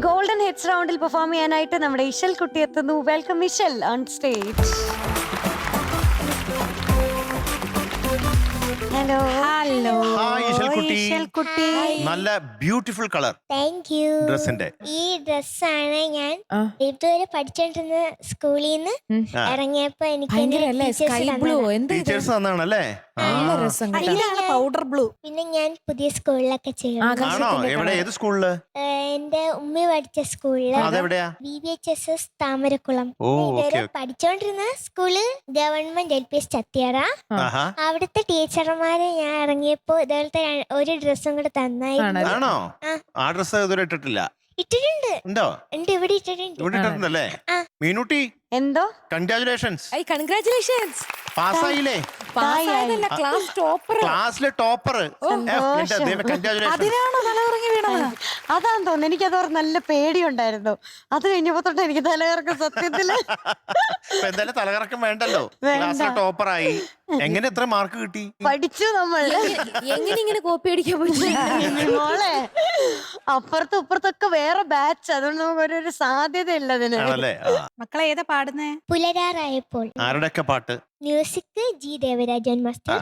Golden hits റൗണ്ടിൽ perform ചെയ്യാനായിട്ട് നമ്മുടെ ഇശൽ കുട്ടി എത്തുന്നു. Welcome Ishal on stage. Hello hello Ishal കുട്ടി. നല്ല ബ്യൂട്ടിഫുൾ കളർ താങ്ക് യു. ഡ്രസ്സിന്റെ ഈ ഡ്രസ്സാണ് ഞാൻ ഇതുവരെ പഠിച്ചോണ്ടിരുന്ന സ്കൂളിൽ നിന്ന് ഇറങ്ങിയപ്പോ എനിക്ക് ടീച്ചേഴ്സ് തന്നാണല്ലേ? Powder blue. പിന്നെ ഞാൻ പുതിയ സ്കൂളിലൊക്കെ ചെയ്യണം. ആണോ? എവിടെ? ഏത് സ്കൂളില്? എന്റെ ഉമ്മ പഠിച്ച സ്കൂളില് അതെവിടെയാ? BBHSS താമരക്കുളം. ഓ, ഇതുവരെ പഠിച്ചോണ്ടിരുന്ന സ്കൂള് ഗവൺമെന്റ് LPS ചത്തിയറ. ആഹാ. അവിടുത്തെ ടീച്ചർമാര് ഞാൻ ഇറങ്ങിയപ്പോ ഇതുപോലത്തെ ഒരു ഡ്രസ്സും കൂടെ തന്നായിരുന്നു. ആണോ? ആ ഡ്രസ് ഇതുവരെ ഇട്ടിട്ടില്ല. ഇട്ടിട്ടുണ്ട്. ഉണ്ടോ? ഉണ്ട്, ഇവിടെ ഇട്ടിട്ടുണ്ട്. ഇവിടെ ഇട്ടിട്ടുണ്ടല്ലേ? മീനുട്ടി, എന്തോ കൺഗ്രാചുലേഷൻസ്. കൺഗ്രാറ്റുലേഷൻസ്. പാസ്സായില്ലേ? Class topper. ക്ലാസ്സിലെ ടോപ്പർ. അതിനാണോ തലകറങ്ങി വീണത്? അതാന്ന് തോന്നുന്നു. എനിക്കത് നല്ല പേടിയുണ്ടായിരുന്നു. അത് കഴിഞ്ഞപ്പോ തൊട്ട് എനിക്ക് തലകറക്കം സത്യത്തില്. എന്തായാലും തലകറക്കം വേണ്ടല്ലോ. ക്ലാസ്സിലെ ടോപ്പറായി. എങ്ങനെ എത്ര മാർക്ക് കിട്ടി? പഠിച്ചു നമ്മൾ. എങ്ങനെ ഇങ്ങനെ കോപ്പി അടിക്കാൻ പറ്റും മോളെ? അപ്പുറത്തും ഇപ്പുറത്തൊക്കെ വേറെ ബാച്ച്, അതുകൊണ്ട് നമുക്ക് ഒരു സാധ്യത ഇല്ല അതിന്. മക്കളെ ഏതാ പാടുന്നേ? പുലരാറായപ്പോൾ. ആരുടെയൊക്കെ പാട്ട്? Music G Devarajan master,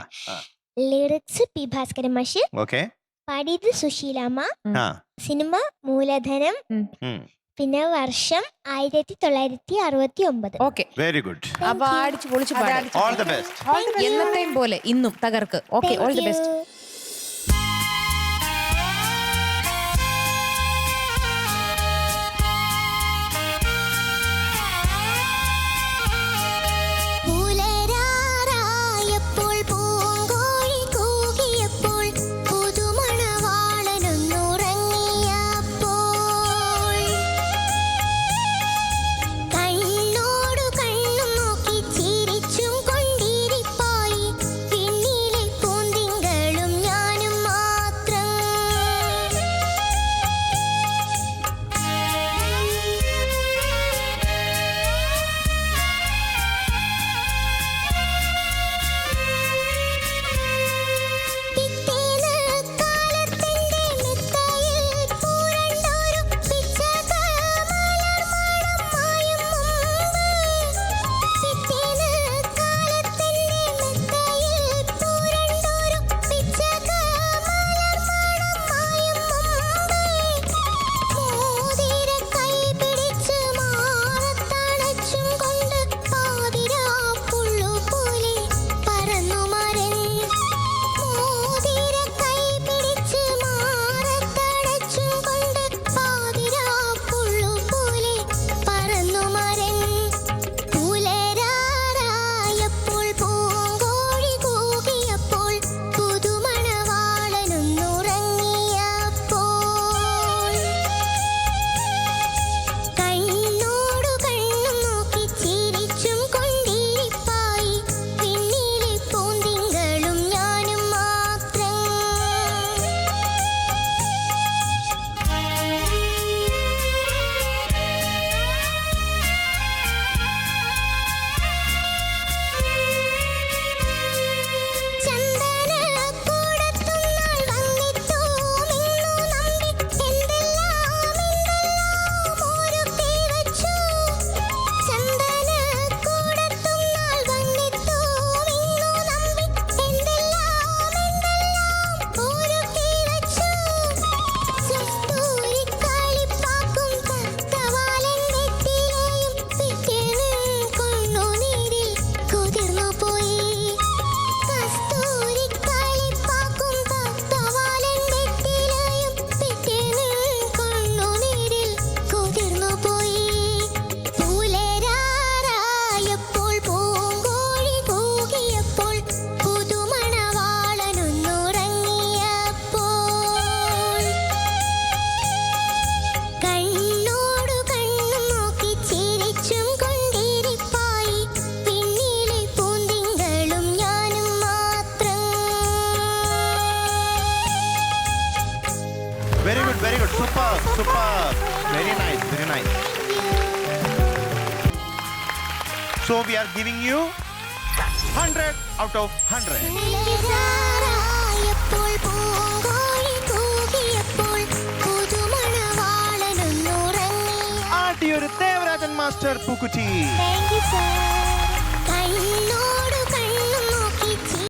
lyrics P Bhaskaran മാഷ്, ഓക്കെ. പാടിയത് സുശീലാമ്മ, സിനിമ മൂലധനം, പിന്നെ വർഷം 1969. Okay, very good. അപ്പൊ അടിച്ചു പൊളിച്ചു പാടി. All the best. എന്നത്തെയും പോലെ ഇന്നും തകർക്ക്. Okay, all the best. Very good. Super. Very nice. So we are giving you 100 out of 100. പാടിയൊരു ദേവരാജൻ മാസ്റ്റർ പൂക്കുറ്റി. Thank you sir.